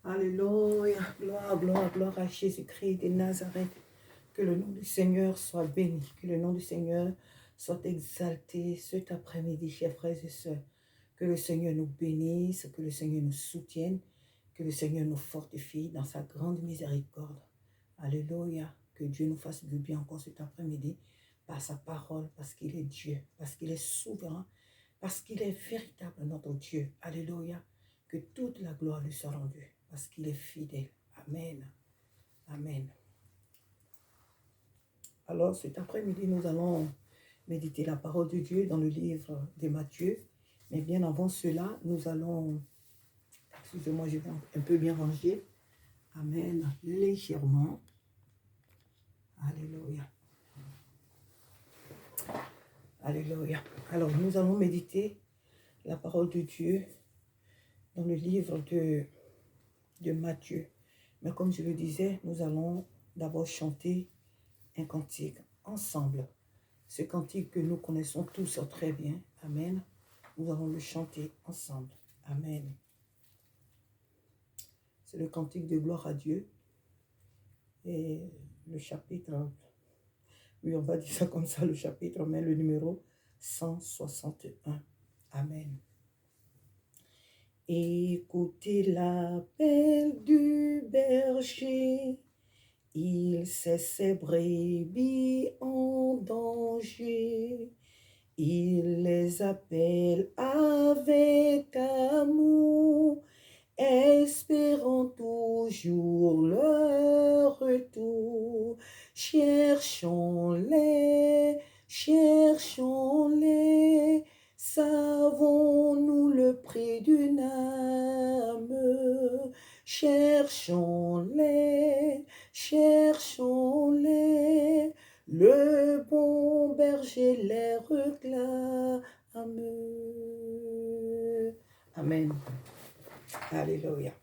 Alléluia. Gloire, gloire, gloire à Jésus-Christ de Nazareth. Que le nom du Seigneur soit béni. Que le nom du Seigneur soit exalté cet après-midi, chers frères et sœurs. Que le Seigneur nous bénisse, que le Seigneur nous soutienne, que le Seigneur nous fortifie dans sa grande miséricorde. Alléluia. Que Dieu nous fasse du bien encore cet après-midi par sa parole, parce qu'il est Dieu, parce qu'il est souverain, parce qu'il est véritable notre Dieu. Alléluia. Que toute la gloire lui soit rendue, parce qu'il est fidèle. Amen. Amen. Alors cet après-midi, nous allons méditer la parole de Dieu dans le livre de Matthieu. Mais bien avant cela, nous allons, excusez-moi, je vais un peu bien ranger. Amen. Légèrement. Alléluia. Alléluia. Alors, nous allons méditer la parole de Dieu dans le livre de Matthieu. Mais comme je le disais, nous allons d'abord chanter un cantique ensemble. Ce cantique que nous connaissons tous très bien. Amen. Nous allons le chanter ensemble. Amen. C'est le cantique de gloire à Dieu. Et le chapitre, oui, on va dire ça comme ça, le chapitre, mais le numéro 161. Amen. Écoutez l'appel du berger. Il sait ses brebis en danger. Il les appelle avec amour, espérant toujours leur retour. Cherchons-les, cherchons-les, savons-nous le prix d'une âme? Cherchons-les, cherchons-les, le bon berger les réclame. Amen. Alléluia.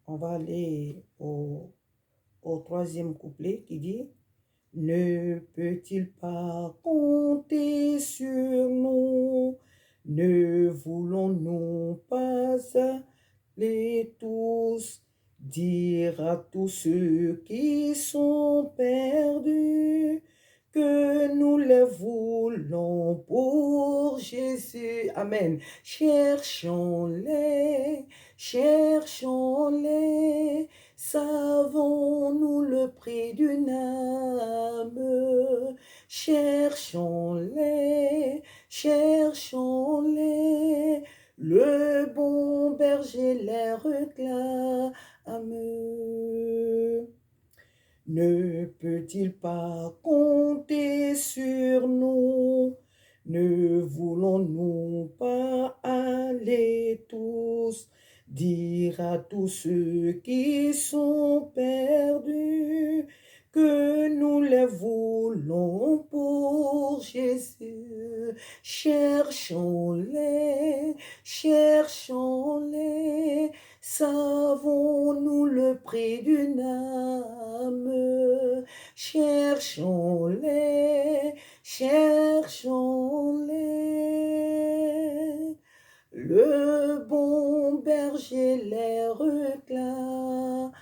On va aller au troisième couplet qui dit: ne peut-il pas compter sur nous? Ne voulons-nous pas aller tous dire à tous ceux qui sont perdus que nous les voulons pour Jésus? Amen. Cherchons-les, cherchons-les, savons-nous le prix d'une âme? Cherchons-les, cherchons-les, le bon berger les réclame. Ne peut-il pas compter sur nous? Ne voulons-nous pas aller tous dire à tous ceux qui sont perdus que nous les voulons pour Jésus? Cherchons-les, cherchons-les, savons-nous le prix d'une âme? Cherchons-les, cherchons-les, le bon berger les réclame.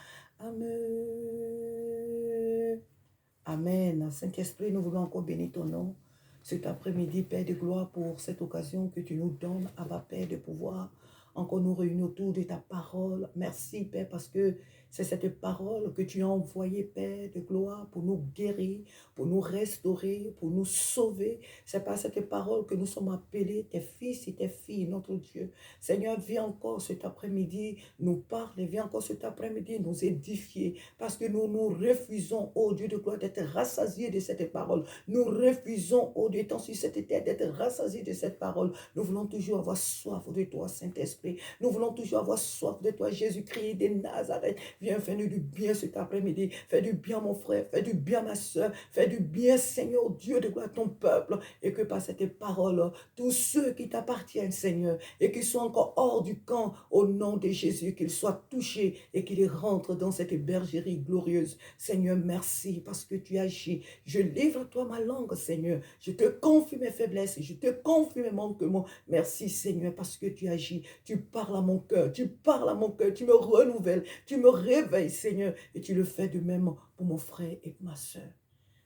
Amen. Saint-Esprit, nous voulons encore bénir ton nom cet après-midi, Père de gloire, pour cette occasion que tu nous donnes, Abba Père, de pouvoir encore nous réunir autour de ta parole. Merci, Père, parce que c'est cette parole que tu as envoyée, Père de gloire, pour nous guérir, pour nous restaurer, pour nous sauver. C'est par cette parole que nous sommes appelés, tes fils et tes filles, notre Dieu. Seigneur, viens encore cet après-midi nous parler, viens encore cet après-midi nous édifier, parce que nous nous refusons, ô Dieu de gloire, d'être rassasiés de cette parole. Nous refusons, ô Dieu, étant sur cette terre, d'être rassasiés de cette parole. Nous voulons toujours avoir soif de toi, Saint-Esprit. Nous voulons toujours avoir soif de toi, Jésus-Christ de Nazareth. bien, fais-nous du bien cet après-midi. Fais du bien, mon frère, fais du bien, ma soeur. Fais du bien, Seigneur, Dieu de gloire, ton peuple. Et que par cette parole, tous ceux qui t'appartiennent, Seigneur, et qui sont encore hors du camp, au nom de Jésus, qu'ils soient touchés et qu'ils rentrent dans cette bergerie glorieuse. Seigneur, merci parce que tu agis. Je livre à toi ma langue, Seigneur. Je te confie mes faiblesses, je te confie mes manquements. Merci, Seigneur, parce que tu agis. Tu parles à mon cœur, tu parles à mon cœur, tu me renouvelles, tu me réveilles, Seigneur, et tu le fais de même pour mon frère et pour ma soeur.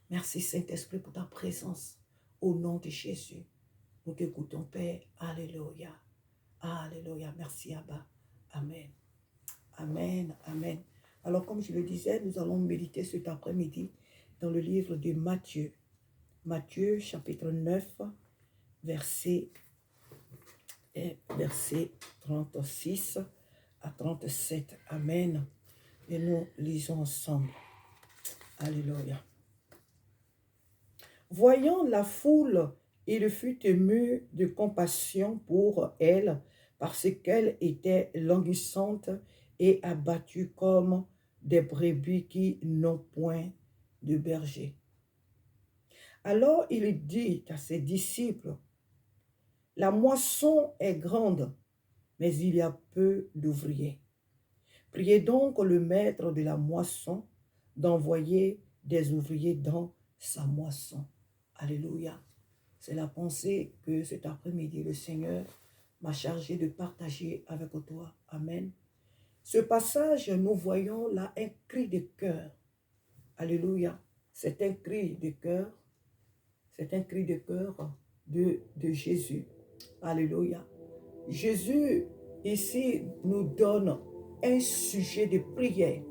Merci, Saint-Esprit, pour ta présence. Au nom de Jésus, nous t'écoutons, Père. Alléluia. Alléluia. Merci, Abba. Amen. Amen. Amen. Alors, comme je le disais, nous allons méditer cet après-midi dans le livre de Matthieu. Matthieu, chapitre 9, verset 36 à 37. Amen. Et nous lisons ensemble. Alléluia. Voyant la foule, il fut ému de compassion pour elle, parce qu'elle était languissante et abattue comme des brebis qui n'ont point de berger. Alors il dit à ses disciples, « La moisson est grande, mais il y a peu d'ouvriers. Priez donc le maître de la moisson d'envoyer des ouvriers dans sa moisson. » Alléluia. C'est la pensée que cet après-midi, le Seigneur m'a chargé de partager avec toi. Amen. Ce passage, nous voyons là un cri de cœur. Alléluia. C'est un cri de cœur. C'est un cri de cœur de Jésus. Alléluia. Jésus, ici, nous donne un sujet de prière.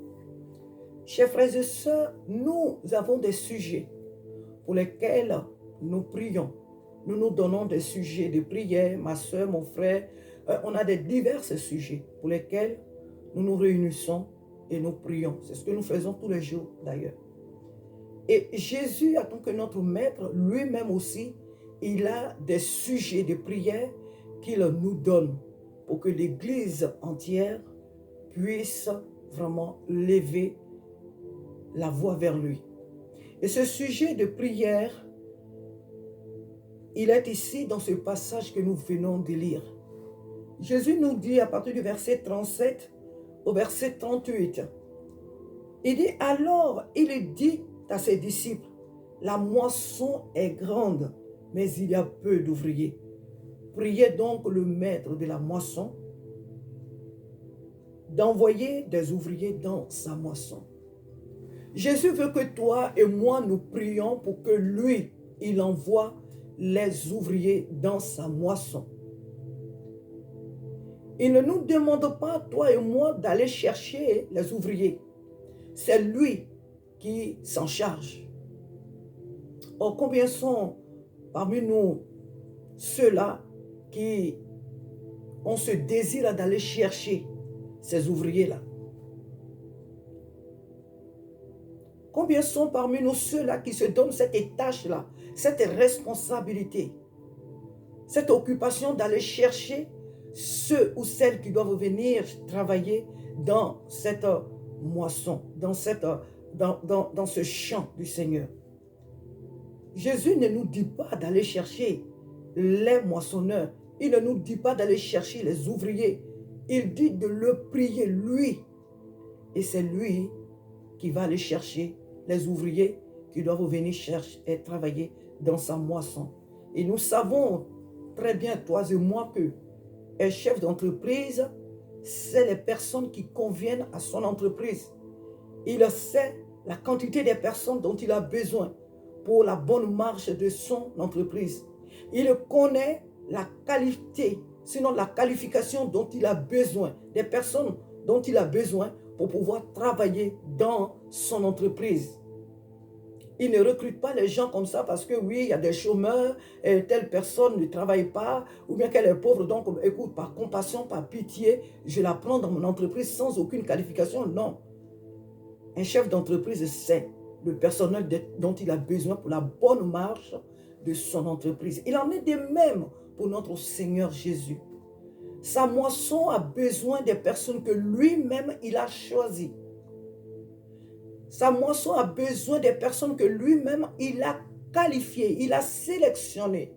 Chers frères et sœurs, nous avons des sujets pour lesquels nous prions. Nous nous donnons des sujets de prière, ma soeur, mon frère. On a des divers sujets pour lesquels nous nous réunissons et nous prions. C'est ce que nous faisons tous les jours d'ailleurs. Et Jésus, en tant que notre maître, lui-même aussi, il a des sujets de prière qu'il nous donne pour que l'Église entière puisse vraiment lever la voix vers lui. Et ce sujet de prière, il est ici dans ce passage que nous venons de lire. Jésus nous dit à partir du verset 37 au verset 38, il dit, alors il dit à ses disciples, la moisson est grande, mais il y a peu d'ouvriers. Priez donc le maître de la moisson d'envoyer des ouvriers dans sa moisson. Jésus veut que toi et moi nous prions pour que lui, il envoie les ouvriers dans sa moisson. Il ne nous demande pas, toi et moi, d'aller chercher les ouvriers. C'est lui qui s'en charge. Or, combien sont parmi nous ceux-là qui ont ce désir d'aller chercher ces ouvriers-là? Combien sont parmi nous ceux-là qui se donnent cette tâche-là, cette responsabilité, cette occupation d'aller chercher ceux ou celles qui doivent venir travailler dans cette moisson, dans ce champ du Seigneur? Jésus ne nous dit pas d'aller chercher les moissonneurs. Il ne nous dit pas d'aller chercher les ouvriers. Il dit de le prier, lui. Et c'est lui qui va aller chercher les ouvriers qui doivent venir chercher et travailler dans sa moisson. Et nous savons très bien, toi et moi, que un chef d'entreprise, c'est les personnes qui conviennent à son entreprise. Il sait la quantité des personnes dont il a besoin pour la bonne marche de son entreprise. Il connaît la qualité, sinon la qualification dont il a besoin, des personnes dont il a besoin pour pouvoir travailler dans son entreprise. Il ne recrute pas les gens comme ça parce que oui, il y a des chômeurs, et telle personne ne travaille pas, ou bien qu'elle est pauvre, donc écoute, par compassion, par pitié, je la prends dans mon entreprise sans aucune qualification. Non. Un chef d'entreprise sait le personnel dont il a besoin pour la bonne marche de son entreprise. Il en est de même pour notre Seigneur Jésus. Sa moisson a besoin des personnes que lui-même il a choisies. Sa moisson a besoin des personnes que lui-même, il a qualifiées, il a sélectionnées.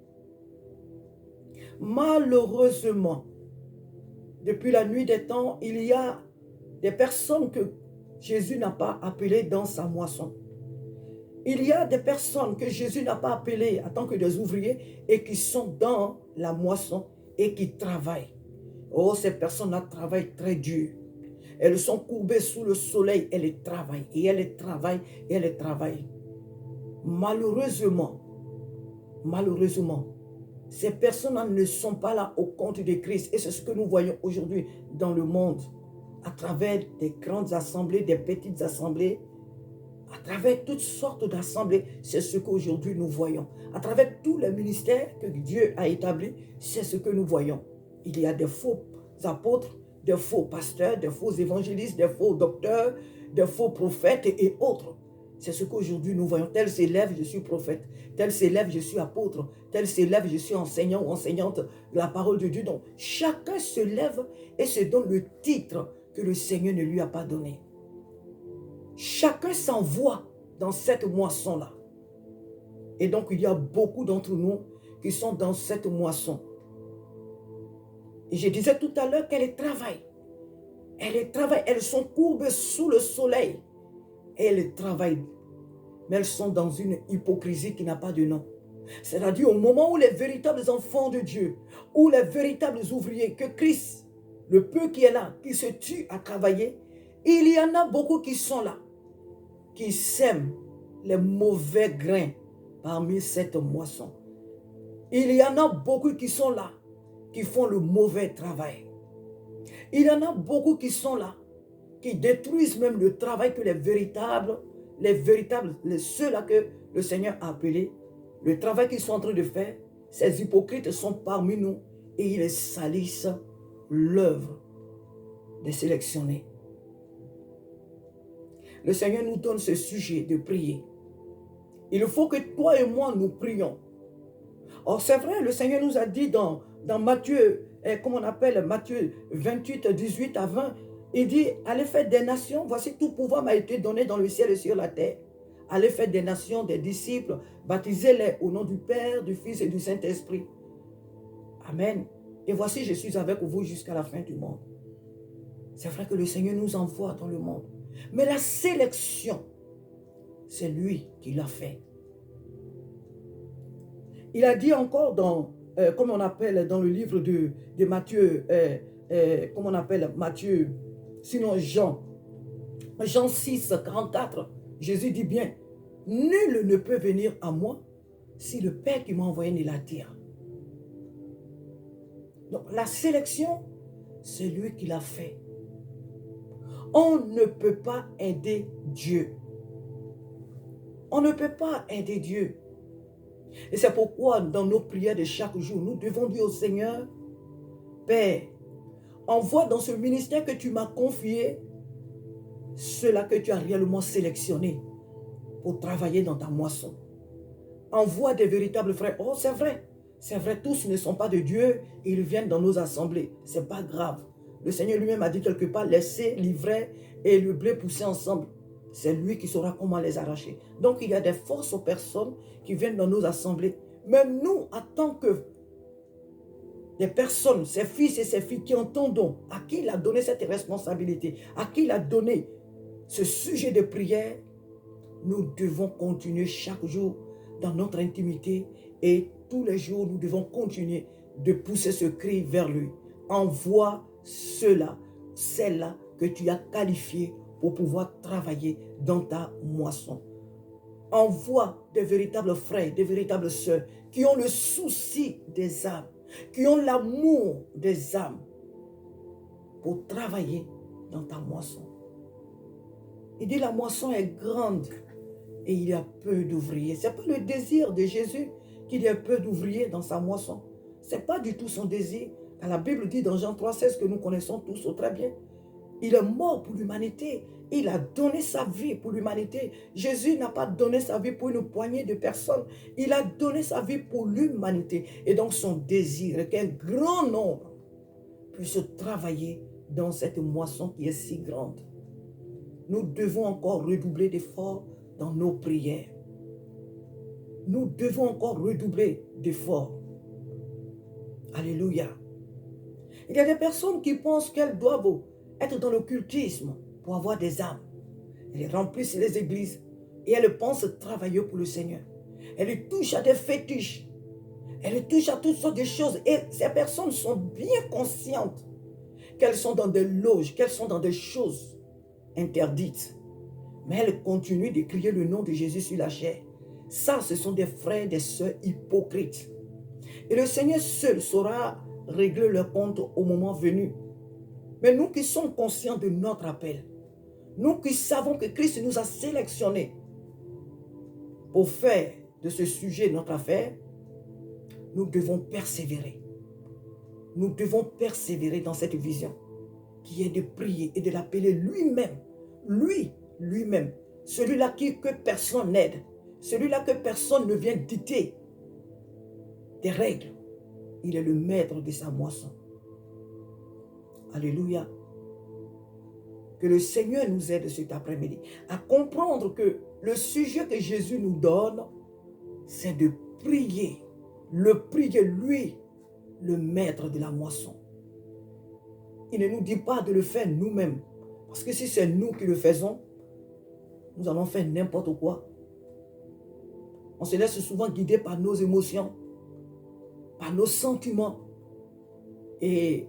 Malheureusement, depuis la nuit des temps, il y a des personnes que Jésus n'a pas appelées dans sa moisson. Il y a des personnes que Jésus n'a pas appelées en tant que des ouvriers et qui sont dans la moisson et qui travaillent. Oh, ces personnes-là travaillent très dur. Elles sont courbées sous le soleil, elles travaillent, et elles travaillent, et elles travaillent. Malheureusement, ces personnes-là ne sont pas là au compte de Christ. Et c'est ce que nous voyons aujourd'hui dans le monde, à travers des grandes assemblées, des petites assemblées, à travers toutes sortes d'assemblées. C'est ce qu'aujourd'hui nous voyons. À travers tous les ministères que Dieu a établis, c'est ce que nous voyons. Il y a des faux apôtres, des faux pasteurs, des faux évangélistes, des faux docteurs, des faux prophètes et autres. C'est ce qu'aujourd'hui nous voyons. Tel s'élève, je suis prophète. Tel s'élève, je suis apôtre. Tel s'élève, je suis enseignant ou enseignante de la parole de Dieu. Donc, chacun se lève et se donne le titre que le Seigneur ne lui a pas donné. Chacun s'envoie dans cette moisson-là. Et donc, il y a beaucoup d'entre nous qui sont dans cette moisson. Et je disais tout à l'heure qu'elles travaillent. Elles sont courbes sous le soleil. Elles travaillent. Mais elles sont dans une hypocrisie qui n'a pas de nom. C'est-à-dire au moment où les véritables enfants de Dieu, ou les véritables ouvriers, que Christ, le peu qui est là, qui se tue à travailler, il y en a beaucoup qui sont là, qui sèment les mauvais grains parmi cette moisson. Il y en a beaucoup qui sont là, qui font le mauvais travail. Il y en a beaucoup qui sont là, qui détruisent même le travail que les véritables, ceux-là que le Seigneur a appelés, le travail qu'ils sont en train de faire. Ces hypocrites sont parmi nous et ils salissent l'œuvre des sélectionnés. Le Seigneur nous donne ce sujet de prier. Il faut que toi et moi nous prions. Or, c'est vrai, le Seigneur nous a dit dans Matthieu, Matthieu 28, 18 à 20, il dit, allez faire des nations, voici tout pouvoir m'a été donné dans le ciel et sur la terre. Allez faire des nations, des disciples, baptisez-les au nom du Père, du Fils et du Saint-Esprit. Amen. Et voici, je suis avec vous jusqu'à la fin du monde. C'est vrai que le Seigneur nous envoie dans le monde. Mais la sélection, c'est lui qui l'a fait. Il a dit encore dans, dans le livre de Matthieu, Matthieu, sinon Jean 6, 44, Jésus dit bien, nul ne peut venir à moi si le Père qui m'a envoyé ne l'attire. Donc la sélection, c'est lui qui l'a fait. On ne peut pas aider Dieu. On ne peut pas aider Dieu. Et c'est pourquoi dans nos prières de chaque jour, nous devons dire au Seigneur, Père, envoie dans ce ministère que tu m'as confié ceux-là que tu as réellement sélectionnés pour travailler dans ta moisson. Envoie des véritables frères. Oh, c'est vrai, tous ne sont pas de Dieu, ils viennent dans nos assemblées. C'est pas grave. Le Seigneur lui-même a dit quelque part, laissez l'ivraie et le blé pousser ensemble. C'est lui qui saura comment les arracher. Donc, il y a des forces aux personnes qui viennent dans nos assemblées. Même nous, en tant que des personnes, ces fils et ces filles qui entendons, à qui il a donné cette responsabilité, à qui il a donné ce sujet de prière, nous devons continuer chaque jour dans notre intimité et tous les jours, nous devons continuer de pousser ce cri vers lui. Envoie ceux-là, celles-là que tu as qualifiés pour pouvoir travailler dans ta moisson. Envoie des véritables frères, des véritables sœurs qui ont le souci des âmes, qui ont l'amour des âmes pour travailler dans ta moisson. Il dit la moisson est grande et il y a peu d'ouvriers. Ce n'est pas le désir de Jésus qu'il y ait peu d'ouvriers dans sa moisson. Ce n'est pas du tout son désir. Quand la Bible dit dans Jean 3,16 que nous connaissons tous très bien, il est mort pour l'humanité. Il a donné sa vie pour l'humanité. Jésus n'a pas donné sa vie pour une poignée de personnes. Il a donné sa vie pour l'humanité. Et donc son désir est qu'un grand nombre puisse travailler dans cette moisson qui est si grande. nous devons encore redoubler d'efforts dans nos prières. Nous devons encore redoubler d'efforts. Alléluia. Il y a des personnes qui pensent qu'elles doivent être dans l'occultisme pour avoir des âmes. Elles remplissent les églises et elles pensent travailler pour le Seigneur. Elles touchent à des fétiches. Elles touchent à toutes sortes de choses. Et ces personnes sont bien conscientes qu'elles sont dans des loges, qu'elles sont dans des choses interdites. Mais elles continuent de crier le nom de Jésus sur la chair. Ça, ce sont des frères et des sœurs hypocrites. Et le Seigneur seul saura régler leur compte au moment venu. Mais nous qui sommes conscients de notre appel, nous qui savons que Christ nous a sélectionnés pour faire de ce sujet notre affaire, nous devons persévérer. Nous devons persévérer dans cette vision qui est de prier et de l'appeler lui-même. Lui-même. Celui-là que personne n'aide. Celui-là que personne ne vient dicter des règles. Il est le maître de sa moisson. Alléluia. Que le Seigneur nous aide cet après-midi à comprendre que le sujet que Jésus nous donne, c'est de prier. Le prier, lui, le maître de la moisson. Il ne nous dit pas de le faire nous-mêmes. Parce que si c'est nous qui le faisons, nous allons faire n'importe quoi. On se laisse souvent guider par nos émotions, par nos sentiments. Et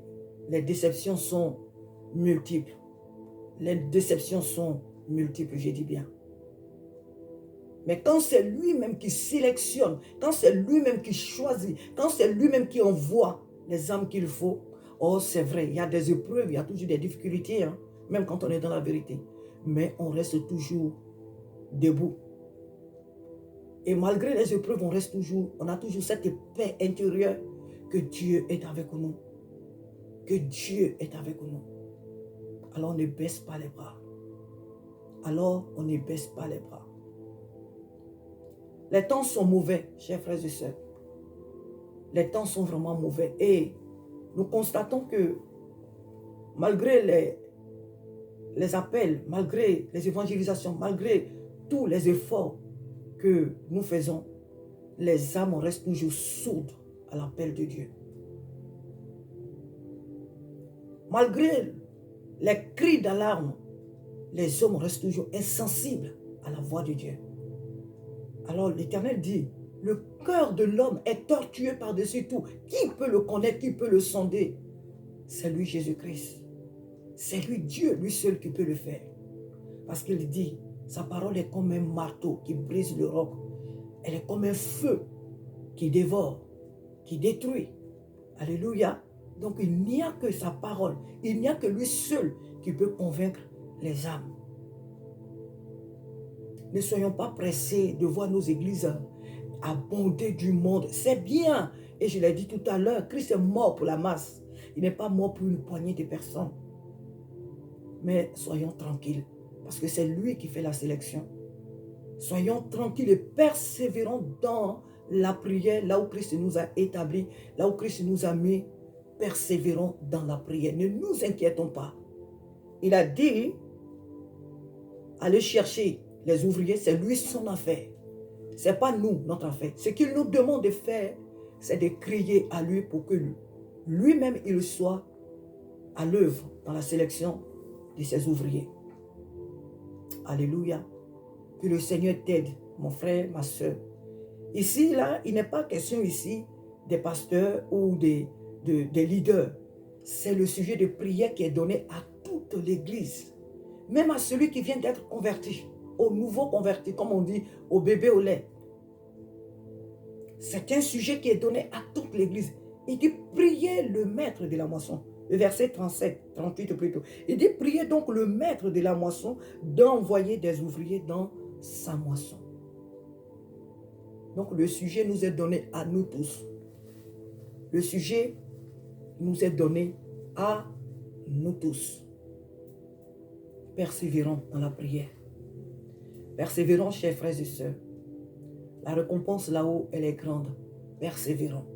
les déceptions sont multiples. Les déceptions sont multiples, je dis bien. Mais quand c'est lui-même qui sélectionne, quand c'est lui-même qui choisit, quand c'est lui-même qui envoie les âmes qu'il faut, oh c'est vrai, il y a des épreuves, il y a toujours des difficultés, hein, même quand on est dans la vérité. Mais on reste toujours debout. Et malgré les épreuves, on a toujours cette paix intérieure que Dieu est avec nous. Que Dieu est avec nous. Alors on ne baisse pas les bras. Alors on ne baisse pas les bras. Les temps sont mauvais, chers frères et sœurs. Les temps sont vraiment mauvais. Et nous constatons que malgré les appels, malgré les évangélisations, malgré tous les efforts que nous faisons, les âmes restent toujours sourdes à l'appel de Dieu. Malgré les cris d'alarme, les hommes restent toujours insensibles à la voix de Dieu. Alors l'Éternel dit, le cœur de l'homme est tortueux par-dessus tout. Qui peut le connaître, qui peut le sonder? C'est lui Jésus-Christ. C'est lui Dieu, lui seul qui peut le faire. Parce qu'il dit, sa parole est comme un marteau qui brise le roc. Elle est comme un feu qui dévore, qui détruit. Alléluia. Donc il n'y a que sa parole. Il n'y a que lui seul qui peut convaincre les âmes. Ne soyons pas pressés de voir nos églises abonder du monde. C'est bien. Et je l'ai dit tout à l'heure, Christ est mort pour la masse. Il n'est pas mort pour une poignée de personnes. Mais soyons tranquilles. Parce que c'est lui qui fait la sélection. Soyons tranquilles et persévérons dans la prière, là où Christ nous a établis, là où Christ nous a mis. Persévérons dans la prière. Ne nous inquiétons pas. Il a dit, allez chercher les ouvriers, c'est lui son affaire. Ce n'est pas nous, notre affaire. Ce qu'il nous demande de faire, c'est de crier à lui pour que lui-même, il soit à l'œuvre dans la sélection de ses ouvriers. Alléluia. Que le Seigneur t'aide, mon frère, ma soeur. Ici, là, il n'est pas question ici des pasteurs ou des leaders. C'est le sujet de prière qui est donné à toute l'Église. Même à celui qui vient d'être converti, au nouveau converti, comme on dit, au bébé au lait. C'est un sujet qui est donné à toute l'Église. Il dit, priez le maître de la moisson. Le verset 37, 38 plutôt. Il dit, priez donc le maître de la moisson d'envoyer des ouvriers dans sa moisson. Donc le sujet nous est donné à nous tous. Le sujet nous est donné à nous tous. Persévérons dans la prière. Persévérons, chers frères et sœurs. La récompense là-haut, elle est grande. Persévérons.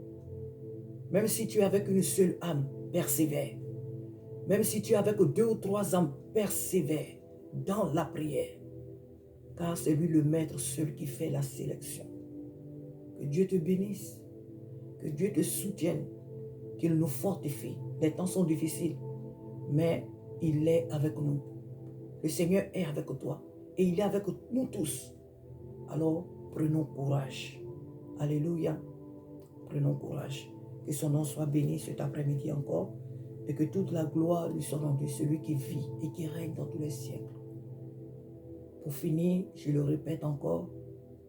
Même si tu es avec une seule âme, persévère. Même si tu es avec 2 ou 3 âmes, persévère. dans la prière, car c'est lui le maître seul qui fait la sélection. Que Dieu te bénisse, que Dieu te soutienne, qu'il nous fortifie. Les temps sont difficiles, mais il est avec nous. Le Seigneur est avec toi et il est avec nous tous. Alors, prenons courage. Alléluia. Prenons courage. Que son nom soit béni cet après-midi encore et que toute la gloire lui soit rendue, celui qui vit et qui règne dans tous les siècles. Pour finir, je le répète encore,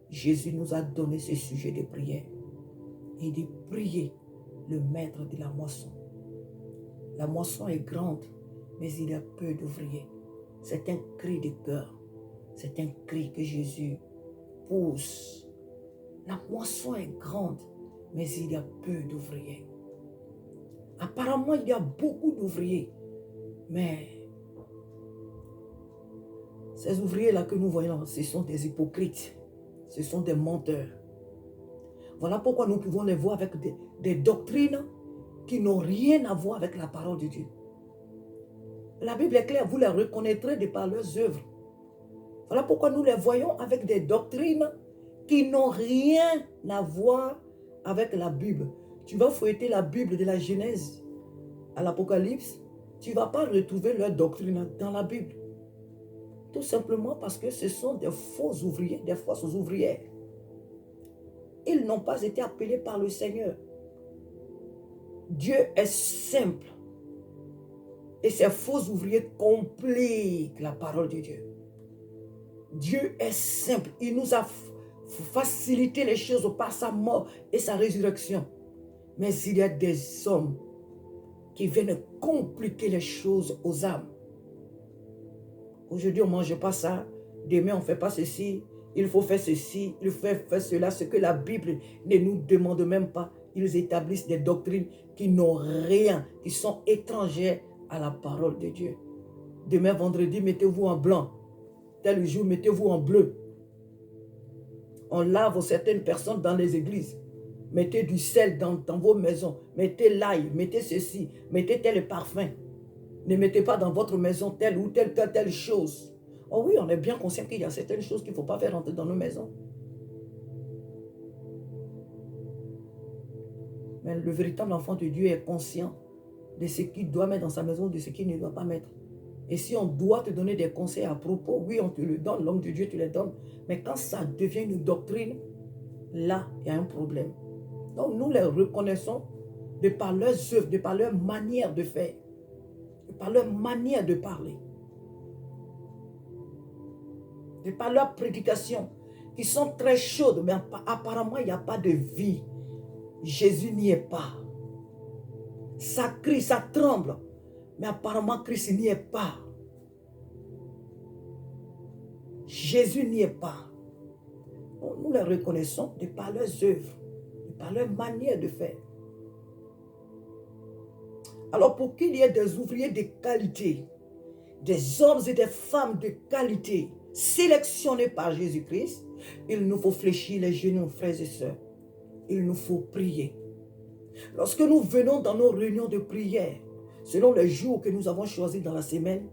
Jésus nous a donné ce sujet de prière. Il dit prier le maître de la moisson. La moisson est grande, mais il y a peu d'ouvriers. C'est un cri de cœur. C'est un cri que Jésus pousse. La moisson est grande, mais il y a peu d'ouvriers. Apparemment, il y a beaucoup d'ouvriers, mais ces ouvriers-là que nous voyons, ce sont des hypocrites. Ce sont des menteurs. Voilà pourquoi nous pouvons les voir avec des doctrines qui n'ont rien à voir avec la parole de Dieu. La Bible est claire, vous les reconnaîtrez de par leurs œuvres. Voilà pourquoi nous les voyons avec des doctrines qui n'ont rien à voir avec la Bible. Tu vas feuilleter la Bible de la Genèse à l'Apocalypse, tu ne vas pas retrouver leurs doctrines dans la Bible. Tout simplement parce que ce sont des faux ouvriers, des fausses ouvrières. Ils n'ont pas été appelés par le Seigneur. Dieu est simple. Et ces faux ouvriers compliquent la parole de Dieu. Dieu est simple. Il nous a facilité les choses par sa mort et sa résurrection. Mais il y a des hommes qui viennent compliquer les choses aux âmes. Aujourd'hui, on ne mange pas ça. Demain, on ne fait pas ceci. Il faut faire ceci. Il faut faire cela. Ce que la Bible ne nous demande même pas. Ils établissent des doctrines qui n'ont rien, qui sont étrangères à la parole de Dieu. Demain, vendredi, mettez-vous en blanc. Tel jour, mettez-vous en bleu. On lave certaines personnes dans les églises. Mettez du sel dans vos maisons. Mettez l'ail, mettez ceci, mettez tel parfum. Ne mettez pas dans votre maison telle ou telle chose. Oh oui, on est bien conscient qu'il y a certaines choses qu'il ne faut pas faire rentrer dans nos maisons. Mais le véritable enfant de Dieu est conscient de ce qu'il doit mettre dans sa maison, de ce qu'il ne doit pas mettre. Et si on doit te donner des conseils à propos, oui, on te le donne, l'homme de Dieu te les donne. Mais quand ça devient une doctrine, là, il y a un problème. Donc, nous les reconnaissons de par leurs œuvres, de par leur manière de faire, de par leur manière de parler, de par leurs prédications, qui sont très chaudes, mais apparemment, il n'y a pas de vie. Jésus n'y est pas. Ça crie, ça tremble, mais apparemment, Christ n'y est pas. Jésus n'y est pas. Nous les reconnaissons de par leurs œuvres, de par leur manière de faire. Alors pour qu'il y ait des ouvriers de qualité, des hommes et des femmes de qualité, sélectionnés par Jésus-Christ, il nous faut fléchir les genoux, frères et sœurs. Il nous faut prier. Lorsque nous venons dans nos réunions de prière, selon les jours que nous avons choisis dans la semaine,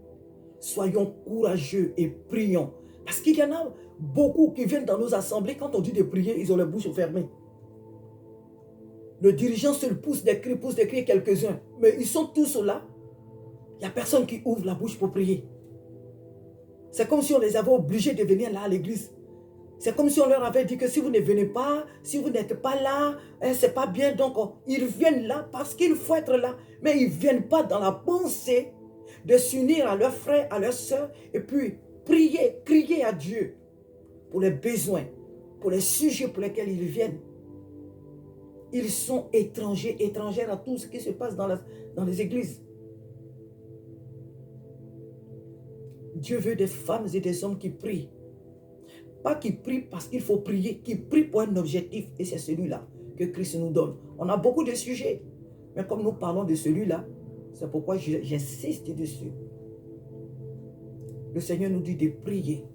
soyons courageux et prions. Parce qu'il y en a beaucoup qui viennent dans nos assemblées, quand on dit de prier, ils ont les bouches fermées. Le dirigeant seul pousse des cris quelques-uns. Mais ils sont tous là. Il n'y a personne qui ouvre la bouche pour prier. C'est comme si on les avait obligés de venir là à l'église. C'est comme si on leur avait dit que si vous ne venez pas, si vous n'êtes pas là, c'est pas bien. Donc, ils viennent là parce qu'il faut être là. Mais ils ne viennent pas dans la pensée de s'unir à leurs frères, à leurs sœurs, et puis prier, crier à Dieu pour les besoins, pour les sujets pour lesquels ils viennent. Ils sont étrangers, étrangères à tout ce qui se passe dans les églises. Dieu veut des femmes et des hommes qui prient. Pas qui prient parce qu'il faut prier, qui prient pour un objectif. Et c'est celui-là que Christ nous donne. On a beaucoup de sujets. Mais comme nous parlons de celui-là, c'est pourquoi j'insiste dessus. Le Seigneur nous dit de prier.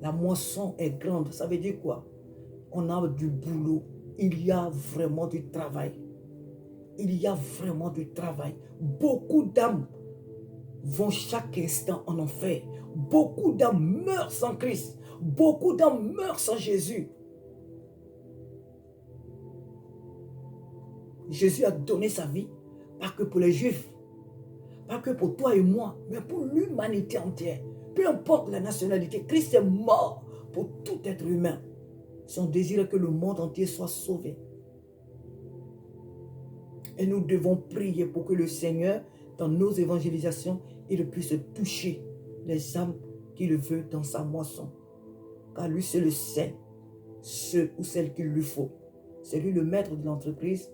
La moisson est grande. Ça veut dire quoi? On a du boulot. Il y a vraiment du travail. Il y a vraiment du travail. Beaucoup d'âmes vont chaque instant en enfer. Beaucoup d'âmes meurent sans Christ. Beaucoup d'âmes meurent sans Jésus. Jésus a donné sa vie, pas que pour les Juifs, pas que pour toi et moi, mais pour l'humanité entière. Peu importe la nationalité, Christ est mort pour tout être humain. Son désir est que le monde entier soit sauvé. Et nous devons prier pour que le Seigneur, dans nos évangélisations, il puisse toucher les âmes qu'il veut dans sa moisson. Car lui seul sait ceux ou celles qu'il lui faut. C'est lui le maître de l'entreprise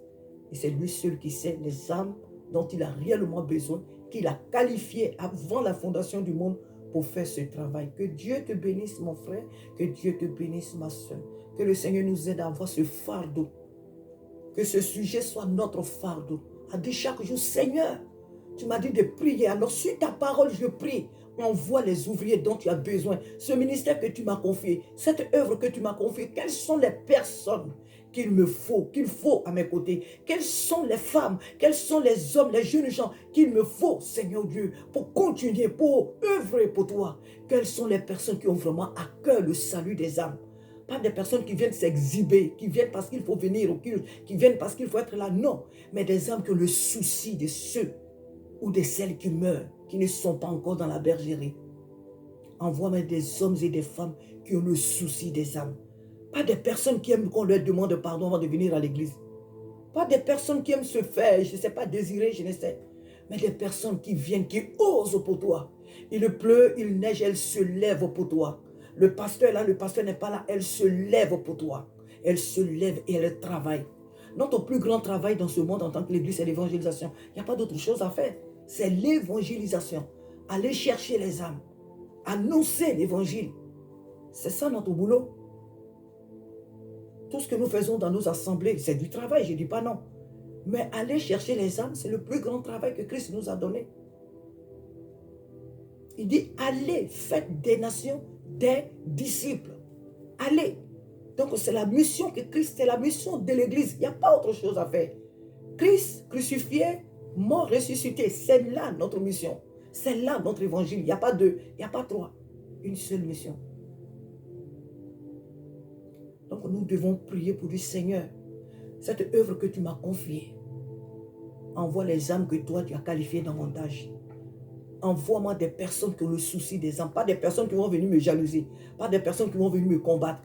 et c'est lui seul qui sait les âmes dont il a réellement besoin, qu'il a qualifiées avant la fondation du monde pour faire ce travail. Que Dieu te bénisse, mon frère, que Dieu te bénisse, ma soeur. Que le Seigneur nous aide à avoir ce fardeau. Que ce sujet soit notre fardeau. A dit chaque jour, Seigneur, tu m'as dit de prier. Alors sur ta parole, je prie. Envoie les ouvriers dont tu as besoin. Ce ministère que tu m'as confié, cette œuvre que tu m'as confiée, quelles sont les personnes qu'il me faut, qu'il faut à mes côtés? Quelles sont les femmes, quels sont les hommes, les jeunes gens qu'il me faut, Seigneur Dieu, pour continuer, pour œuvrer pour toi? Quelles sont les personnes qui ont vraiment à cœur le salut des âmes? Pas des personnes qui viennent s'exhiber, qui viennent parce qu'il faut venir au culte, qui viennent parce qu'il faut être là, non. Mais des âmes qui ont le souci de ceux ou de celles qui meurent, qui ne sont pas encore dans la bergerie. Envoie-moi des hommes et des femmes qui ont le souci des âmes. Pas des personnes qui aiment qu'on leur demande pardon avant de venir à l'église. Pas des personnes qui aiment se faire, je ne sais pas, désirer, je ne sais. Mais des personnes qui viennent, qui osent pour toi. Il pleut, il neige, elles se lèvent pour toi. Le pasteur est là, le pasteur n'est pas là, elle se lève pour toi. Elle se lève et elle travaille. Notre plus grand travail dans ce monde en tant que l'église, c'est l'évangélisation. Il n'y a pas d'autre chose à faire. C'est l'évangélisation. Aller chercher les âmes. Annoncer l'évangile. C'est ça notre boulot. Tout ce que nous faisons dans nos assemblées, c'est du travail, je ne dis pas non. Mais aller chercher les âmes, c'est le plus grand travail que Christ nous a donné. Il dit, allez, faites des nations des disciples. Allez. Donc c'est la mission que Christ, c'est la mission de l'église. Il n'y a pas autre chose à faire. Christ crucifié, mort, ressuscité, c'est là notre mission. C'est là notre évangile. Il n'y a pas deux, il n'y a pas trois. Une seule mission. Donc nous devons prier pour du Seigneur. Cette œuvre que tu m'as confiée, envoie les âmes que toi tu as qualifiées davantage. Envoie-moi des personnes qui ont le souci des âmes. Pas des personnes qui vont venir me jalouser. Pas des personnes qui vont venir me combattre.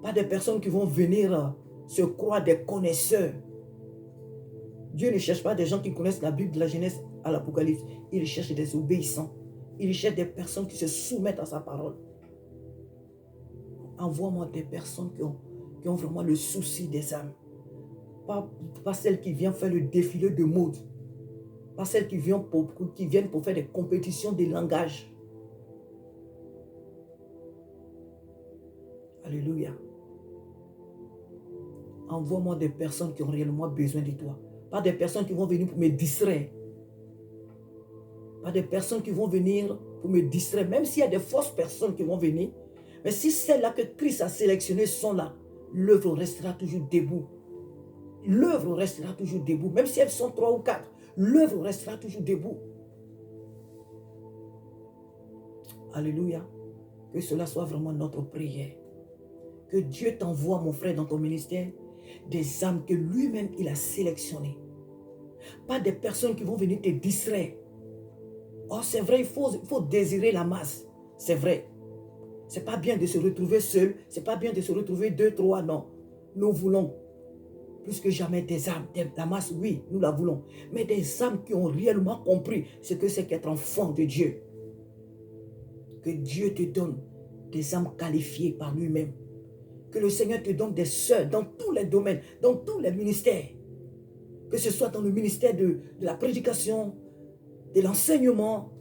Pas des personnes qui vont venir se croire des connaisseurs. Dieu ne cherche pas des gens qui connaissent la Bible de la Genèse à l'Apocalypse. Il cherche des obéissants. Il cherche des personnes qui se soumettent à sa parole. Envoie-moi des personnes qui ont vraiment le souci des âmes. Pas celles qui viennent faire le défilé de mode. Pas celles qui viennent pour faire des compétitions de langage. Alléluia. Envoie-moi des personnes qui ont réellement besoin de toi. Pas des personnes qui vont venir pour me distraire. Pas des personnes qui vont venir pour me distraire. Même s'il y a des fausses personnes qui vont venir. Mais si celles-là que Christ a sélectionnées sont là, l'œuvre restera toujours debout. L'œuvre restera toujours debout. Même si elles sont 3 ou 4, l'œuvre restera toujours debout. Alléluia. Que cela soit vraiment notre prière. Que Dieu t'envoie, mon frère, dans ton ministère, des âmes que lui-même, il a sélectionnées. Pas des personnes qui vont venir te distraire. Oh, c'est vrai, il faut désirer la masse. C'est vrai. C'est pas bien de se retrouver seul. C'est pas bien de se retrouver 2, 3, non. Nous voulons plus que jamais des âmes. La masse, oui, nous la voulons. Mais des âmes qui ont réellement compris ce que c'est qu'être enfant de Dieu. Que Dieu te donne des âmes qualifiées par lui-même. Que le Seigneur te donne des sœurs dans tous les domaines, dans tous les ministères. Que ce soit dans le ministère de la prédication, de l'enseignement,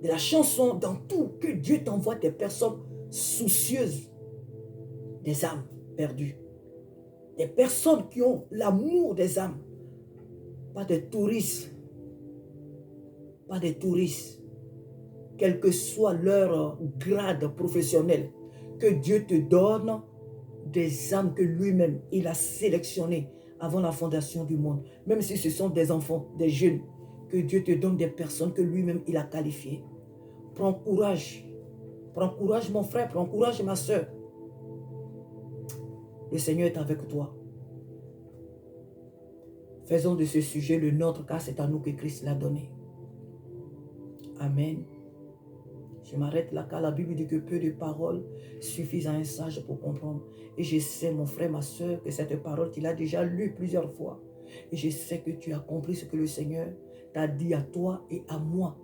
de la chanson, dans tout. Que Dieu t'envoie des personnes soucieuses des âmes perdues. Des personnes qui ont l'amour des âmes. Pas des touristes. Pas des touristes. Quel que soit leur grade professionnel. Que Dieu te donne des âmes que lui-même, il a sélectionnées avant la fondation du monde. Même si ce sont des enfants, des jeunes, Que Dieu te donne des personnes que lui-même il a qualifiées. Prends courage. Prends courage mon frère, prends courage ma soeur. Le Seigneur est avec toi. Faisons de ce sujet le nôtre car c'est à nous que Christ l'a donné. Amen. Je m'arrête là car la Bible dit que peu de paroles suffisent à un sage pour comprendre. Et je sais mon frère, ma soeur, que cette parole tu l'as déjà lue plusieurs fois. Et je sais que tu as compris ce que le Seigneur t'a dit à toi et à moi.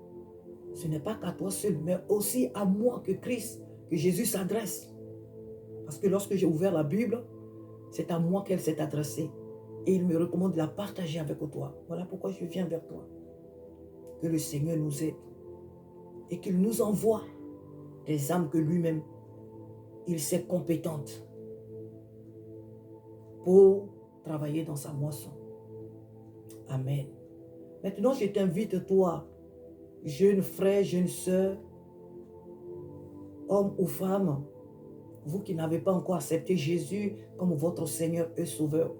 Ce n'est pas qu'à toi seul, mais aussi à moi que Christ, que Jésus s'adresse. Parce que lorsque j'ai ouvert la Bible, c'est à moi qu'elle s'est adressée. Et il me recommande de la partager avec toi. Voilà pourquoi je viens vers toi. Que le Seigneur nous aide. Et qu'il nous envoie des âmes que lui-même, il sait compétentes pour travailler dans sa moisson. Amen. Maintenant, je t'invite, toi, jeune frère, jeune sœur, homme ou femme, vous qui n'avez pas encore accepté Jésus comme votre Seigneur et Sauveur.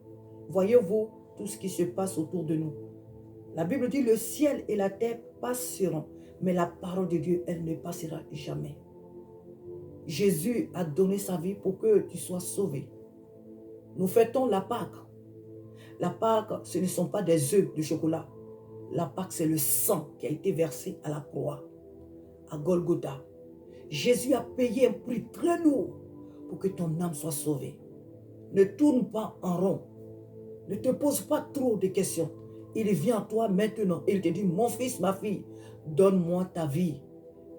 Voyez-vous tout ce qui se passe autour de nous. La Bible dit le ciel et la terre passeront, mais la parole de Dieu, elle ne passera jamais. Jésus a donné sa vie pour que tu sois sauvé. Nous fêtons la Pâque. La Pâque, ce ne sont pas des œufs de chocolat. La Pâque, c'est le sang qui a été versé à la croix, à Golgotha. Jésus a payé un prix très lourd pour que ton âme soit sauvée. Ne tourne pas en rond. Ne te pose pas trop de questions. Il vient à toi maintenant. Il te dit, mon fils, ma fille, donne-moi ta vie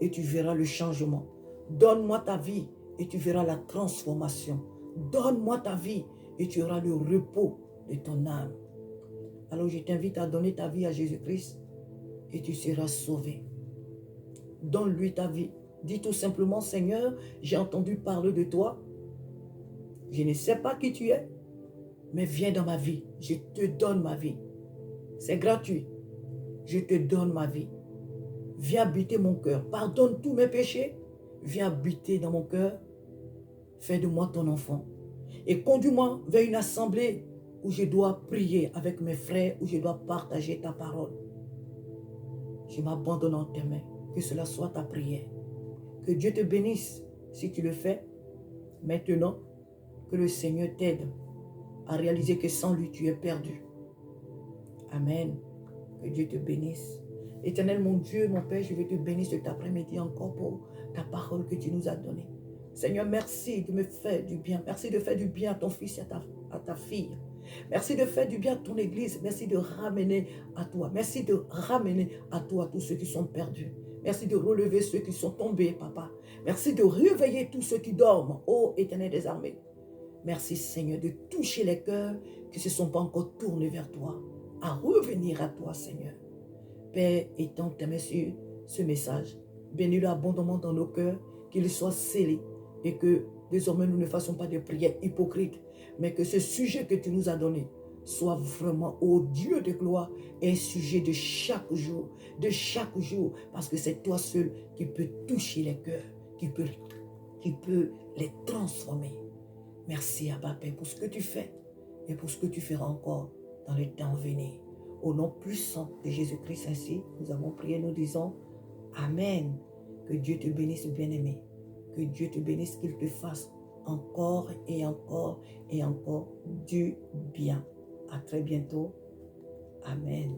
et tu verras le changement. Donne-moi ta vie et tu verras la transformation. Donne-moi ta vie et tu auras le repos de ton âme. Alors je t'invite à donner ta vie à Jésus-Christ et tu seras sauvé. Donne-lui ta vie. Dis tout simplement, Seigneur, j'ai entendu parler de toi. Je ne sais pas qui tu es, mais viens dans ma vie. Je te donne ma vie. C'est gratuit. Je te donne ma vie. Viens habiter mon cœur. Pardonne tous mes péchés. Viens habiter dans mon cœur. Fais de moi ton enfant. Et conduis-moi vers une assemblée où je dois prier avec mes frères, où je dois partager ta parole. Je m'abandonne en tes mains. Que cela soit ta prière. Que Dieu te bénisse si tu le fais. Maintenant, que le Seigneur t'aide à réaliser que sans lui, tu es perdu. Amen. Que Dieu te bénisse. Éternel, mon Dieu, mon Père, je veux te bénir cet après-midi encore pour ta parole que tu nous as donnée. Seigneur, merci de me faire du bien. Merci de faire du bien à ton fils et à ta fille. Merci de faire du bien à ton église. Merci de ramener à toi. Merci de ramener à toi tous ceux qui sont perdus. Merci de relever ceux qui sont tombés, papa. Merci de réveiller tous ceux qui dorment, ô Éternel des armées. Merci, Seigneur, de toucher les cœurs qui ne se sont pas encore tournés vers toi, à revenir à toi, Seigneur. Père, étends tes mains sur ce message. Bénis-le abondamment dans nos cœurs, qu'il soit scellé et que désormais nous ne fassions pas de prières hypocrites, mais que ce sujet que tu nous as donné soit vraiment, ô Dieu de gloire, un sujet de chaque jour, parce que c'est toi seul qui peux toucher les cœurs, qui peut les transformer. Merci, Abba Père, pour ce que tu fais et pour ce que tu feras encore dans les temps à venir. Au nom puissant de Jésus-Christ, ainsi, nous avons prié, nous disons Amen. Que Dieu te bénisse, bien-aimé. Que Dieu te bénisse, qu'il te fasse encore et encore et encore du bien. À très bientôt. Amen.